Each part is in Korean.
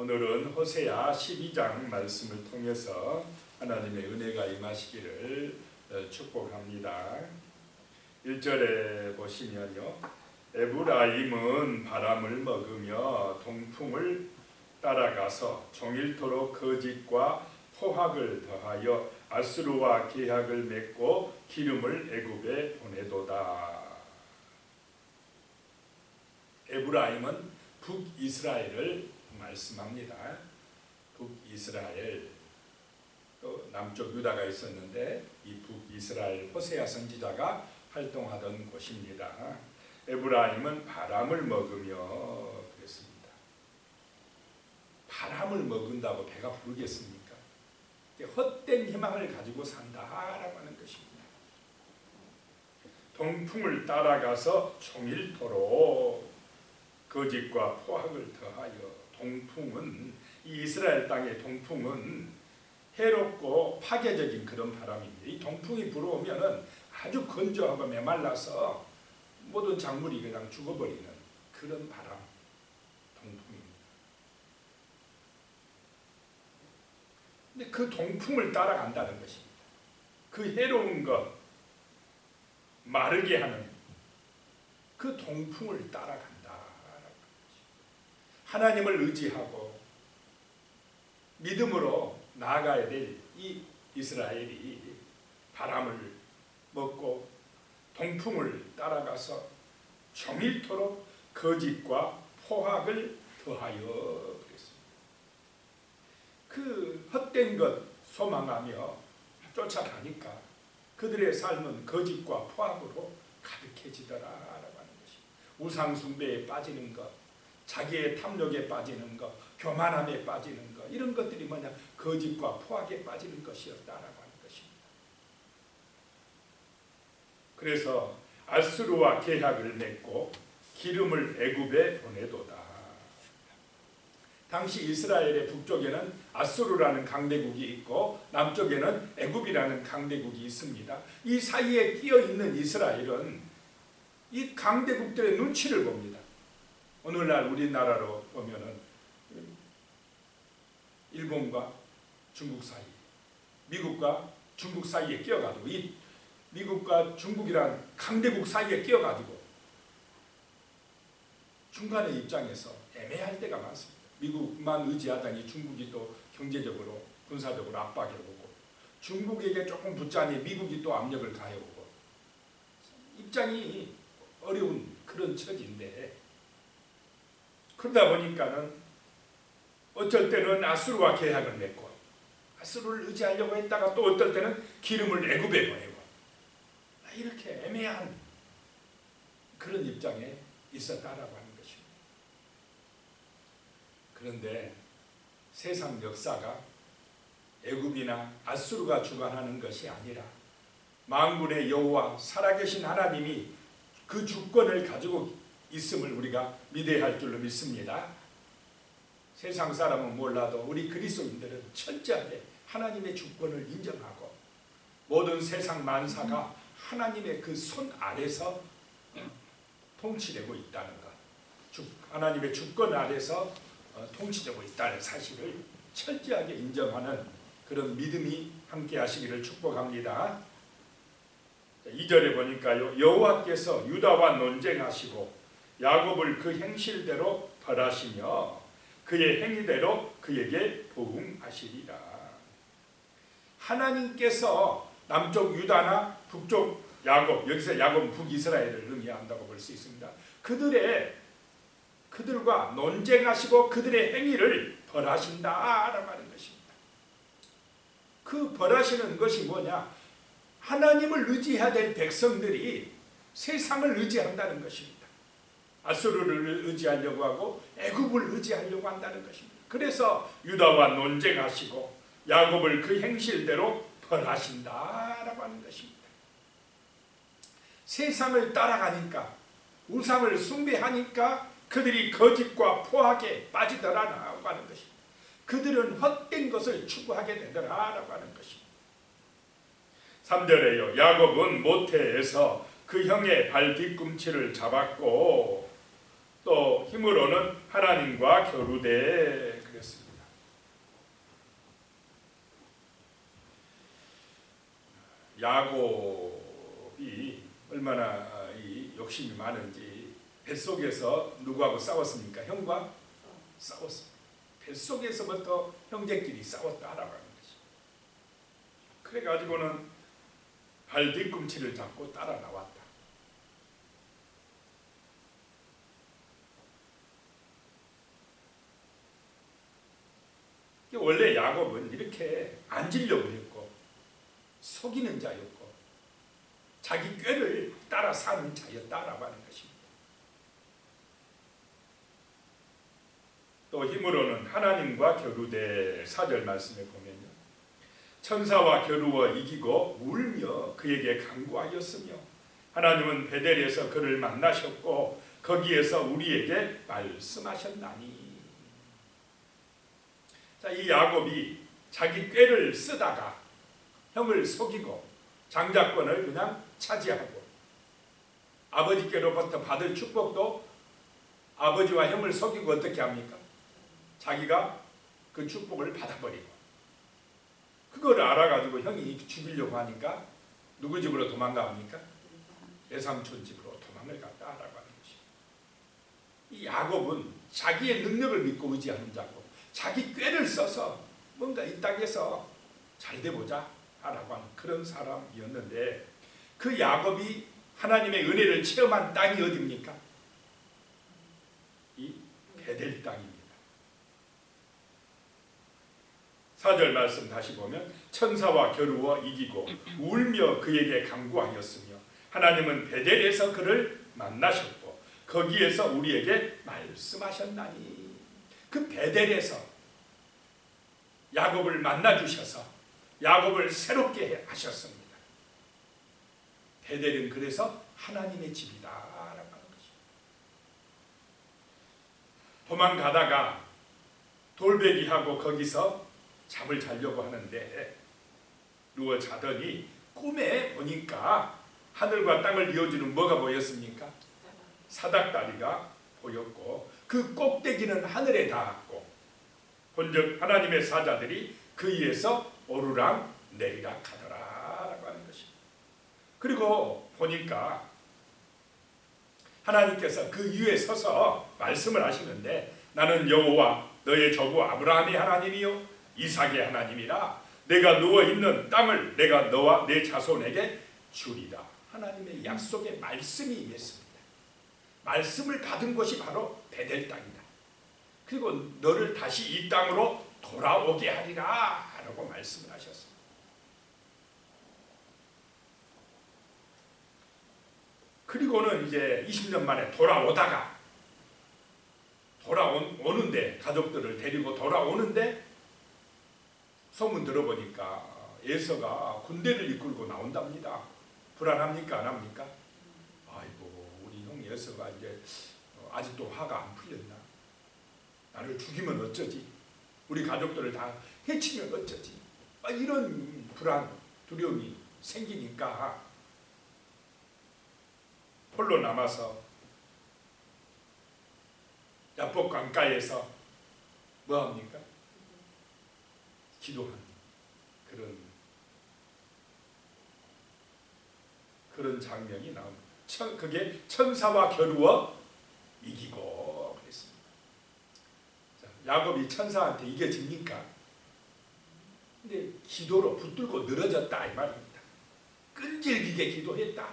오늘은 호세아 12장 말씀을 통해서 하나님의 은혜가 임하시기를 축복합니다. 1절에 보시면요, 에브라임은 바람을 먹으며 동풍을 따라가서 종일토록 거짓과 포악을 더하여 아수르와 계약을 맺고 기름을 애굽에 보내도다. 에브라임은 북이스라엘을 말씀합니다. 북이스라엘, 또 남쪽 유다가 있었는데 이 북이스라엘 호세아 선지자가 활동하던 곳입니다. 에브라임은 바람을 먹으며 그랬습니다. 바람을 먹은다고 배가 부르겠습니까? 헛된 희망을 가지고 산다라고 하는 것입니다. 동풍을 따라가서 종일토록 거짓과 포악을 더하여, 동풍은 이 이스라엘 땅의 동풍은 해롭고 파괴적인 그런 바람입니다. 이 동풍이 불어오면은 아주 건조하고 메말라서 모든 작물이 그냥 죽어버리는 그런 바람, 동풍입니다. 근데 그 동풍을 따라간다는 것입니다. 그 해로운 것, 마르게 하는 그 동풍을 따라간다. 하나님을 의지하고 믿음으로 나아가야 될 이 이스라엘이 바람을 먹고 동풍을 따라가서 종일토록 거짓과 포악을 더하여 그랬습니다. 그 헛된 것 소망하며 쫓아가니까 그들의 삶은 거짓과 포악으로 가득해지더라라고 하는 것입니다. 우상 숭배에 빠지는 것, 자기의 탐욕에 빠지는 것, 교만함에 빠지는 것, 이런 것들이 뭐냐, 거짓과 포악에 빠지는 것이었다라고 하는 것입니다. 그래서 아수르와 계약을 맺고 기름을 애굽에 보내도다. 당시 이스라엘의 북쪽에는 아수르라는 강대국이 있고 남쪽에는 애굽이라는 강대국이 있습니다. 이 사이에 끼어 있는 이스라엘은 이 강대국들의 눈치를 봅니다. 오늘날 우리나라로 보면은 일본과 중국 사이, 미국과 중국 사이에 끼어가지고, 이 미국과 중국이란 강대국 사이에 끼어가지고 중간의 입장에서 애매할 때가 많습니다. 미국만 의지하다니 중국이 또 경제적으로 군사적으로 압박해오고, 중국에게 조금 붙자니 미국이 또 압력을 가해오고, 입장이 어려운 그런 처지인데, 그러다 보니까는 어쩔 때는 아수르와 계약을 맺고 아수르를 의지하려고 했다가 또 어떨 때는 기름을 애굽에 보내고, 이렇게 애매한 그런 입장에 있었다라고 하는 것입니다. 그런데 세상 역사가 애굽이나 아수르가 주관하는 것이 아니라 만군의 여호와 살아계신 하나님이 그 주권을 가지고 있음을 우리가 믿어야 할 줄로 믿습니다. 세상 사람은 몰라도 우리 그리스도인들은 철저하게 하나님의 주권을 인정하고 모든 세상 만사가 하나님의 그 손 아래서 통치되고 있다는 것, 하나님의 주권 아래서 통치되고 있다는 사실을 철저하게 인정하는 그런 믿음이 함께 하시기를 축복합니다. 2절에 보니까요, 여호와께서 유다와 논쟁하시고 야곱을 그 행실대로 벌하시며 그의 행위대로 그에게 보응하시리라. 하나님께서 남쪽 유다나 북쪽 야곱, 여기서 야곱은 북이스라엘을 의미한다고 볼 수 있습니다. 그들과 논쟁하시고 그들의 행위를 벌하신다라고 하는 것입니다. 그 벌하시는 것이 뭐냐? 하나님을 의지해야 될 백성들이 세상을 의지한다는 것입니다. 아수르를 의지하려고 하고 애굽을 의지하려고 한다는 것입니다. 그래서 유다와 논쟁하시고 야곱을 그 행실대로 벌하신다라고 하는 것입니다. 세상을 따라가니까, 우상을 숭배하니까 그들이 거짓과 포악에 빠지더라라고 하는 것입니다. 그들은 헛된 것을 추구하게 되더라라고 하는 것입니다. 3절에요, 야곱은 모태에서 그 형의 발 뒤꿈치를 잡았고 또 힘으로는 하나님과 겨루되 그랬습니다. 야곱이 얼마나 이 욕심이 많은지 뱃속에서 누구하고 싸웠습니까? 형과 싸웠습니다. 뱃속에서부터 형제끼리 싸웠다라고 하는 것입니다. 그래가지고는 발 뒤꿈치를 잡고 따라 나왔다. 원래 야곱은 이렇게 앉으려고 했고 속이는 자였고 자기 꾀를 따라 사는 자였다라고 하는 것입니다. 또 힘으로는 하나님과 겨루되 4절 말씀에 보면요. 천사와 겨루어 이기고 울며 그에게 간구하였으며 하나님은 베델에서 그를 만나셨고 거기에서 우리에게 말씀하셨나니. 자, 이 야곱이 자기 꾀를 쓰다가 형을 속이고 장자권을 그냥 차지하고 아버지께로부터 받을 축복도 아버지와 형을 속이고 어떻게 합니까? 자기가 그 축복을 받아버리고 그거를 알아가지고 형이 죽이려고 하니까 누구 집으로 도망갑니까? 외삼촌 집으로 도망을 갔다라고 하는 것입니다. 이 야곱은 자기의 능력을 믿고 의지하는 자고 자기 꾀를 써서 뭔가 이 땅에서 잘 돼보자 라고 하는 그런 사람이었는데 그 야곱이 하나님의 은혜를 체험한 땅이 어디입니까? 이 베델 땅입니다. 4절 말씀 다시 보면 천사와 겨루어 이기고 울며 그에게 간구하였으며 하나님은 베델에서 그를 만나셨고 거기에서 우리에게 말씀하셨나니. 그 베델에서 야곱을 만나주셔서 야곱을 새롭게 하셨습니다. 베델은 그래서 하나님의 집이다라고 하는 것입니다. 도망가다가 돌베기하고 거기서 잠을 자려고 하는데 누워 자더니 꿈에 보니까 하늘과 땅을 이어주는 뭐가 보였습니까? 사닥다리가 보였고 그 꼭대기는 하늘에 닿았고 본즉 하나님의 사자들이 그 위에서 오르락 내리락 하더라라고 하는 것입니다. 그리고 보니까 하나님께서 그 위에 서서 말씀을 하시는데 나는 여호와 너의 조부 아브라함의 하나님이요 이삭의 하나님이라 내가 누워있는 땅을 내가 너와 내 자손에게 주리라. 하나님의 약속의 말씀이 임했습니다. 말씀을 받은 곳이 바로 베델 땅이다. 그리고 너를 다시 이 땅으로 돌아오게 하리라 라고 말씀을 하셨습니다. 그리고는 이제 20년 만에 오는데 가족들을 데리고 돌아오는데 소문 들어보니까 에서가 군대를 이끌고 나온답니다. 불안합니까? 안 합니까? 아이고 우리 형 에서가 이제 아직도 화가 안 풀렸나? 나를 죽이면 어쩌지? 우리 가족들을 다 해치면 어쩌지? 이런 불안, 두려움이 생기니까 홀로 남아서 야복 강가에서 뭐합니까? 기도하는 그런 장면이 나옵니다. 그게 천사와 겨루어 이기고 그랬습니다. 자, 야곱이 천사한테 이겨집니까? 근데 기도로 붙들고 늘어졌다 이 말입니다. 끈질기게 기도했다.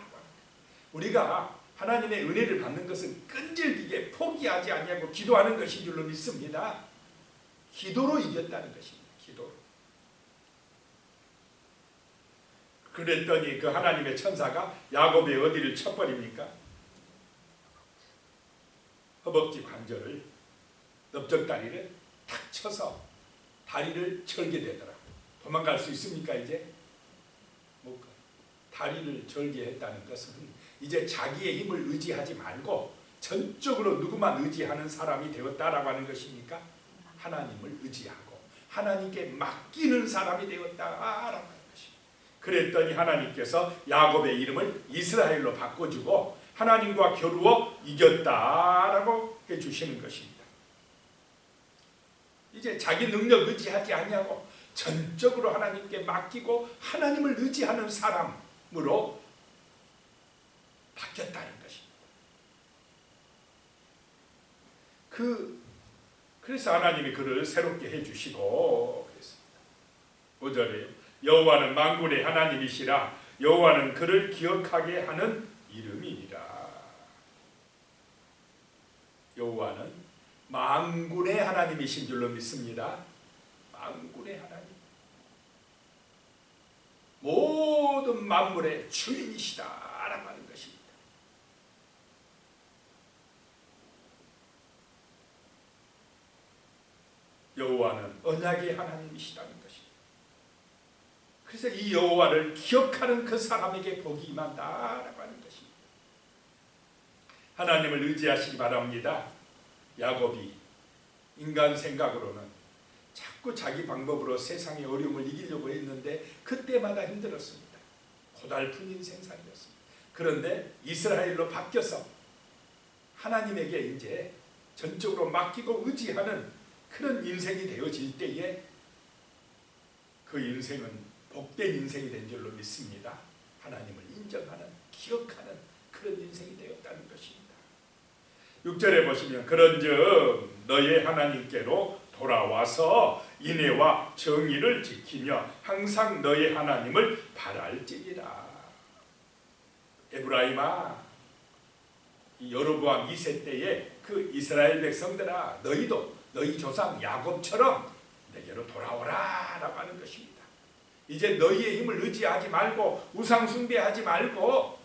우리가 하나님의 은혜를 받는 것은 끈질기게 포기하지 아니하고 기도하는 것인 줄로 믿습니다. 기도로 이겼다는 것입니다. 기도로. 그랬더니 그 하나님의 천사가 야곱의 어디를 쳐버립니까? 허벅지 관절을 넓적다리를 탁 쳐서 다리를 절개되더라. 도망갈 수 있습니까 이제? 못 가. 다리를 절개했다는 것은 이제 자기의 힘을 의지하지 말고 전적으로 누구만 의지하는 사람이 되었다라고 하는 것입니까? 하나님을 의지하고 하나님께 맡기는 사람이 되었다라고 하는 것입니다. 그랬더니 하나님께서 야곱의 이름을 이스라엘로 바꿔주고 하나님과 겨루어 이겼다라고 해주시는 것입니다. 이제 자기 능력 의지하지 아니하고 전적으로 하나님께 맡기고 하나님을 의지하는 사람으로 바뀌었다는 것입니다. 그래서 하나님이 그를 새롭게 해주시고 그랬습니다. 5절에 여호와는 만군의 하나님이시라 여호와는 그를 기억하게 하는 이름이니라. 여호와는 만군의 하나님이신 줄로 믿습니다. 만군의 하나님, 모든 만물의 주인이시다라고 하는 것입니다. 여호와는 언약의 하나님이시다는 것입니다. 그래서 이 여호와를 기억하는 그 사람에게 복이 임한다라고 하는 것입니다. 하나님을 의지하시기 바랍니다. 야곱이 인간 생각으로는 자꾸 자기 방법으로 세상의 어려움을 이기려고 했는데 그때마다 힘들었습니다. 고달픈 인생살이었습니다. 그런데 이스라엘로 바뀌어서 하나님에게 이제 전적으로 맡기고 의지하는 그런 인생이 되어질 때에 그 인생은 복된 인생이 된 줄로 믿습니다. 하나님을 인정하는, 기억하는 그런 인생이 되었다는 것입니다. 6절에 보시면 그런즉 너의 하나님께로 돌아와서 인애와 정의를 지키며 항상 너의 하나님을 바랄지니라. 에브라임아, 여로보암 2세 때에 그 이스라엘 백성들아, 너희도 너희 조상 야곱처럼 내게로 돌아오라 라고 하는 것입니다. 이제 너희의 힘을 의지하지 말고 우상 숭배하지 말고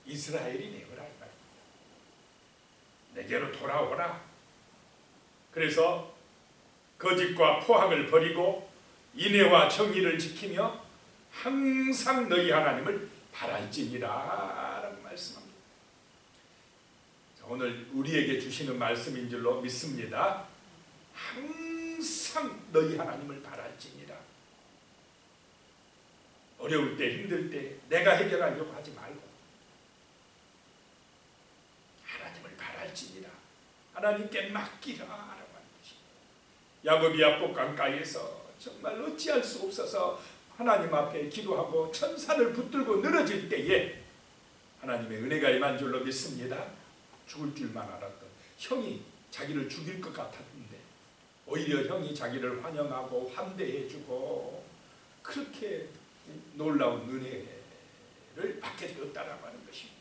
이스라엘이 되어라 이 말입니다. 내게로 돌아오라. 그래서 거짓과 포악을 버리고 인애와 정의를 지키며 항상 너희 하나님을 바랄지니라 라고 말씀합니다. 오늘 우리에게 주시는 말씀인 줄로 믿습니다. 항상 너희 하나님을 바랄지니라. 어려울 때, 힘들 때 내가 해결하려고 하지 말고 하나님을 바랄지니라. 하나님께 맡기라 라고 하는 것입니다. 야곱이 야복 강가에서 정말 어찌할 수 없어서 하나님 앞에 기도하고 천산을 붙들고 늘어질 때에 하나님의 은혜가 임한 줄로 믿습니다. 죽을 줄만 알았던 형이 자기를 죽일 것 같았는데 오히려 형이 자기를 환영하고 환대해주고 그렇게 놀라운 은혜를 받게 되었다라고 하는 것입니다.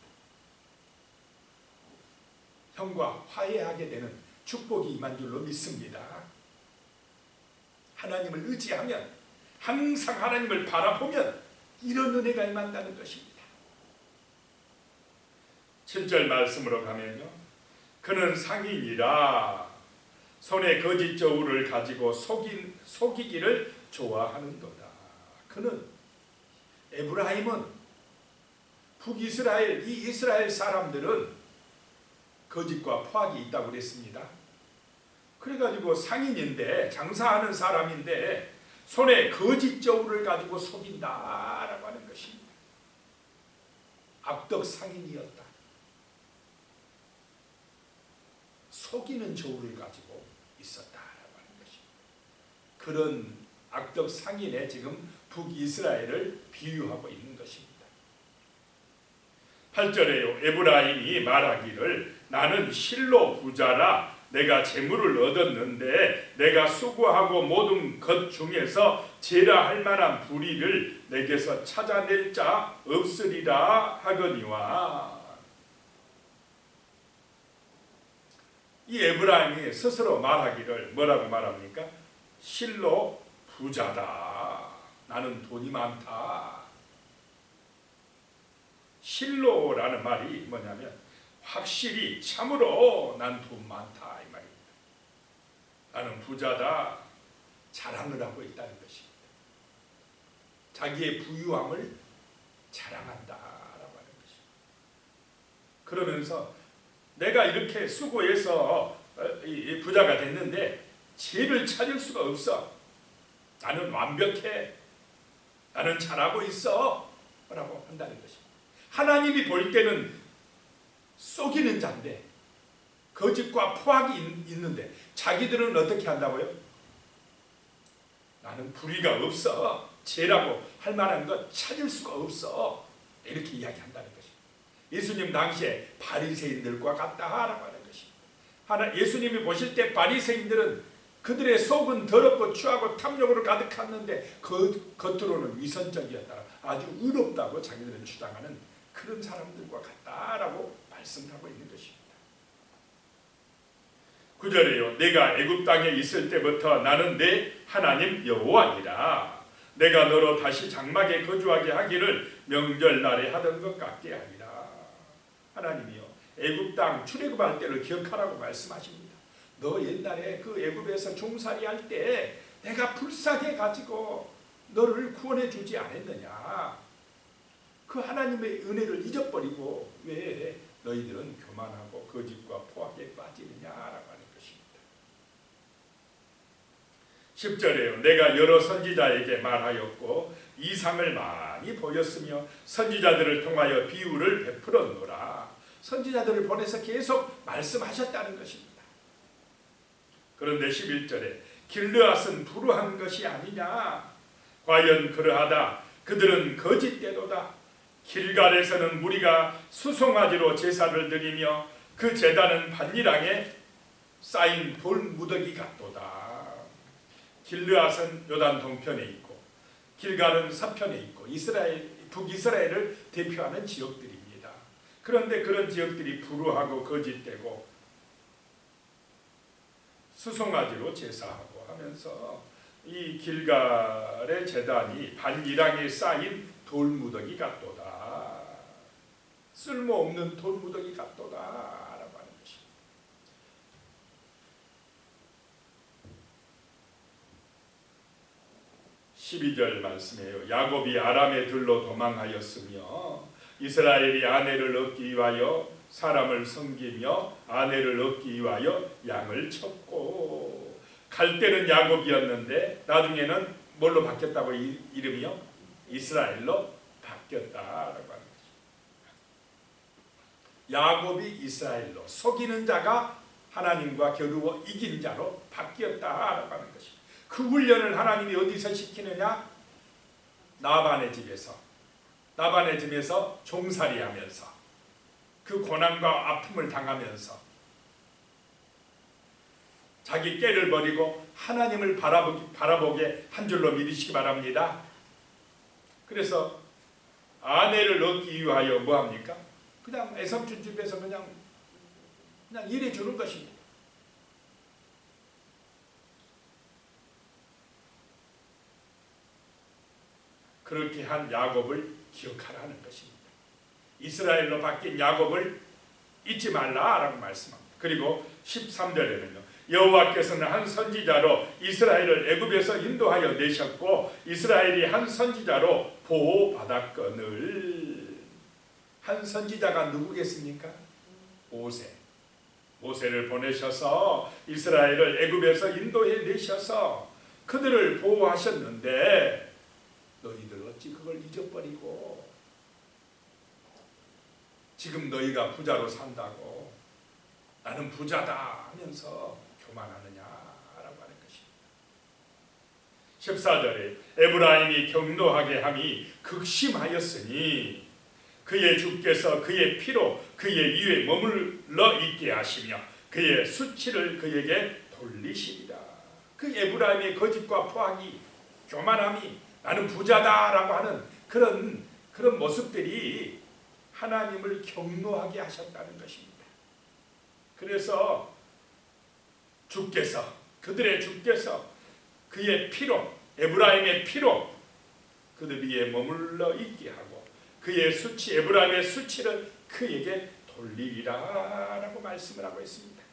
형과 화해하게 되는 축복이 임한 줄로 믿습니다. 하나님을 의지하면, 항상 하나님을 바라보면 이런 은혜가 임한다는 것입니다. 7절 말씀으로 가면요, 그는 상인이라 손에 거짓 저울을 가지고 속이기를 좋아하는도다. 그는, 에브라임은, 북이스라엘, 이 이스라엘 사람들은 거짓과 포악이 있다고 그랬습니다. 그래가지고 상인인데, 장사하는 사람인데 손에 거짓 저울을 가지고 속인다라고 하는 것입니다. 악덕 상인이었다. 속이는 저울을 가지고 있었다라고 하는 것입니다. 그런 악덕 상인에 지금 북이스라엘을 비유하고 있는 것입니다. 8절에요. 에브라임이 말하기를 나는 실로 부자라 내가 재물을 얻었는데 내가 수고하고 모든 것 중에서 제라 할 만한 불의를 내게서 찾아낼 자 없으리라 하거니와. 이 에브라임이 스스로 말하기를 뭐라고 말합니까? 실로 부자다. 나는 돈이 많다. 실로라는 말이 뭐냐면 확실히 참으로 난 돈 많다 이 말입니다. 나는 부자다. 자랑을 하고 있다는 것입니다. 자기의 부유함을 자랑한다라고 하는 것입니다. 그러면서 내가 이렇게 수고해서 부자가 됐는데 죄를 찾을 수가 없어. 나는 완벽해. 나는 잘하고 있어. 라고 한다는 것입니다. 하나님이 볼 때는 속이는 자인데 거짓과 포악이 있는데 자기들은 어떻게 한다고요? 나는 불의가 없어. 죄라고 할 만한 것 찾을 수가 없어. 이렇게 이야기한다는 것입니다. 예수님 당시에 바리새인들과 같다라고 하는 것입니다. 예수님이 보실 때 바리새인들은 그들의 속은 더럽고 추하고 탐욕으로 가득했는데 겉으로는 위선적이었다. 아주 의롭다고 자기들은 주장하는 그런 사람들과 같다라고 말씀하고 있는 것입니다. 9절에요. 내가 애굽 땅에 있을 때부터 나는 내 하나님 여호와니라. 내가 너로 다시 장막에 거주하게 하기를 명절날에 하던 것 같게 하리라. 하나님이요, 애굽 땅 출애굽할 때를 기억하라고 말씀하십니다. 너 옛날에 그 애굽에서 종살이 할 때 내가 불쌍해 가지고 너를 구원해 주지 않았느냐. 그 하나님의 은혜를 잊어버리고 왜 너희들은 교만하고 거짓과 포악에 빠지느냐라고 하는 것입니다. 10절에요. 내가 여러 선지자에게 말하였고 이상을 많이 보였으며 선지자들을 통하여 비유를 베풀었노라. 선지자들을 보내서 계속 말씀하셨다는 것입니다. 그런데 11절에 길르앗은 불우한 것이 아니냐. 과연 그러하다. 그들은 거짓되도다. 길갈에서는 무리가 수송아지로 제사를 드리며 그 제단은 반일항에 쌓인 돌무더기 같도다. 길르앗은 요단 동편에 있고 길갈은 서편에 있고 북이스라엘을 대표하는 지역들입니다. 그런데 그런 지역들이 불우하고 거짓되고 수송아지로 제사하고 하면서 이 길갈의 제단이 반일항에 쌓인 돌무더기 같도다. 쓸모없는 돌무더기 같도다 라고 하는 것입니다. 12절 말씀이에요. 야곱이 아람에 들로 도망하였으며 이스라엘이 아내를 얻기 위하여 사람을 섬기며 아내를 얻기 위하여 양을 쳤고, 갈 때는 야곱이었는데 나중에는 뭘로 바뀌었다고 이름이요? 이스라엘로 바뀌었다라고 하는 거죠. 야곱이 이스라엘로, 속이는 자가 하나님과 겨루어 이긴 자로 바뀌었다라고 하는 것입니다. 그 훈련을 하나님이 어디서 시키느냐? 나반의 집에서 종살이하면서 그 고난과 아픔을 당하면서 자기 꾀를 버리고 하나님을 바라보게 한 줄로 믿으시기 바랍니다. 그래서 아내를 얻기 위하여 뭐합니까? 그냥 애삼촌 집에서 그냥 일해 주는 것입니다. 그렇게 한 야곱을 기억하라는 것입니다. 이스라엘로 바뀐 야곱을 잊지 말라라고 말씀합니다. 그리고 13절에는요. 여호와께서는 한 선지자로 이스라엘을 애굽에서 인도하여 내셨고 이스라엘이 한 선지자로 보호받았거늘. 한 선지자가 누구겠습니까? 모세를 보내셔서 이스라엘을 애굽에서 인도해 내셔서 그들을 보호하셨는데 너희들 어찌 그걸 잊어버리고 지금 너희가 부자로 산다고 나는 부자다 하면서 교만하느냐라고 하는 것입니다. 14절에 에브라임이 경노하게 함이 극심하였으니 그의 주께서 그의 피로 그의 위에 머물러 있게 하시며 그의 수치를 그에게 돌리시리라. 그 에브라임의 거짓과 포악이, 교만함이 나는 부자다라고 하는 그런 모습들이 하나님을 경노하게 하셨다는 것입니다. 그래서 그들의 주께서 그의 피로, 에브라임의 피로 그들 위에 머물러 있게 하고 그의 수치, 에브라임의 수치를 그에게 돌리리라 라고 말씀을 하고 있습니다.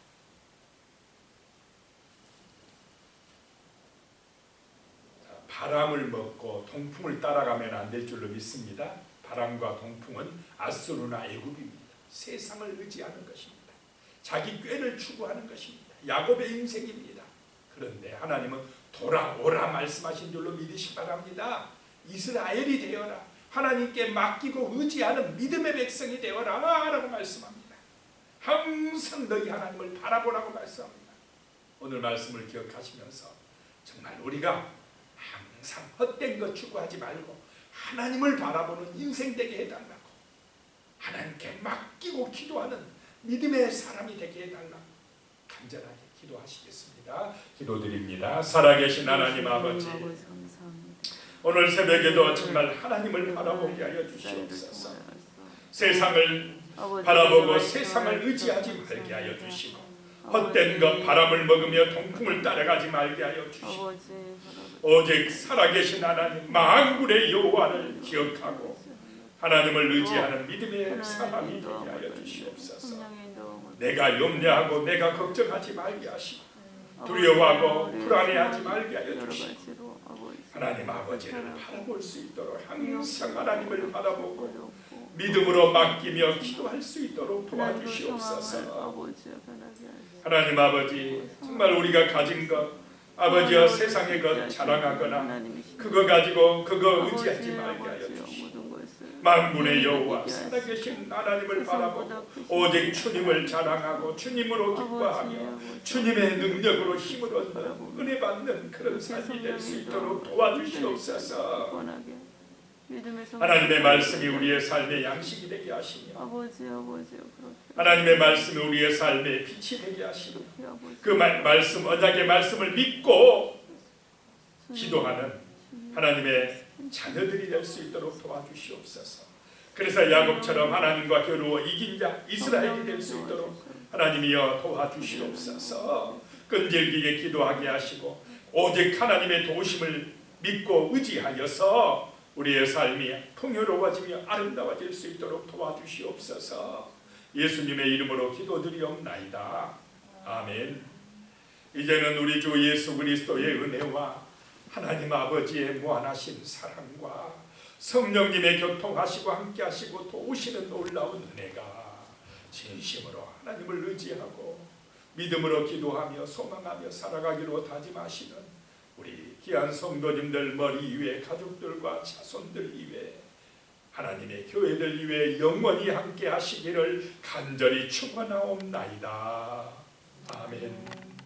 바람을 먹고 동풍을 따라가면 안 될 줄로 믿습니다. 바람과 동풍은 아수르나 애굽입니다. 세상을 의지하는 것입니다. 자기 꾀를 추구하는 것입니다. 야곱의 인생입니다. 그런데 하나님은 돌아오라 말씀하신 줄로 믿으시기 바랍니다. 이스라엘이 되어라. 하나님께 맡기고 의지하는 믿음의 백성이 되어라 라고 말씀합니다. 항상 너희 하나님을 바라보라고 말씀합니다. 오늘 말씀을 기억하시면서 정말 우리가 항상 헛된 것 추구하지 말고 하나님을 바라보는 인생 되게 해달라고, 하나님께 맡기고 기도하는 믿음의 사람이 되게 해달라고 간절하게 기도하시겠습니다. 기도드립니다. 살아계신 하나님 아버지, 오늘 새벽에도 정말 하나님을 바라보게 하여 주시옵소서. 세상을 바라보고 세상을 의지하지 말게 하여 주시고, 헛된 것 바람을 먹으며 동풍을 따라가지 말게 하여 주시고, 오직 살아계신 하나님 만군의 여호와를 기억하고 하나님을 의지하는 믿음의 사람이 되게 하여 주시옵소서. 내가 염려하고 내가 걱정하지 말게 하시고 두려워하고 불안해하지 말게 하여 주시고, 하나님 아버지를 바라볼 수 있도록 항상 하나님을 바라보고 믿음으로 맡기며 기도할 수 있도록 도와주시옵소서. 하나님 아버지, 정말 우리가 가진 것, 아버지여 세상의 것 자랑하거나 그거 가지고 그거 의지하지 말게 하여 주시고, 만군의 여호와 살아계신 하나님을 바라보고 오직 주님을 자랑하고 주님으로 기뻐하며 주님의 능력으로 힘을 얻는 은혜 받는 그런 삶이 될 수 있도록 도와주시옵소서. 하나님의 말씀이 우리의 삶의 양식이 되게 하시며 하나님의 말씀이 우리의 삶의 빛이 되게 하시며 그 말씀, 언약의 말씀을 믿고 기도하는 하나님의 자녀들이 될 수 있도록 도와주시옵소서. 그래서 야곱처럼 하나님과 겨루어 이긴 자 이스라엘이 될 수 있도록 하나님이여 도와주시옵소서. 끈질기게 기도하게 하시고 오직 하나님의 도우심을 믿고 의지하여서 우리의 삶이 풍요로워지며 아름다워질 수 있도록 도와주시옵소서. 예수님의 이름으로 기도드리옵나이다. 아멘. 이제는 우리 주 예수 그리스도의 은혜와 하나님 아버지의 무한하신 사랑과 성령님의 교통하시고 함께하시고 도우시는 놀라운 은혜가 진심으로 하나님을 의지하고 믿음으로 기도하며 소망하며 살아가기로 다짐하시는 우리 귀한 성도님들 머리 위에 가족들과 자손들 위에 하나님의 교회들 위에 영원히 함께 하시기를 간절히 축원하옵나이다. 아멘.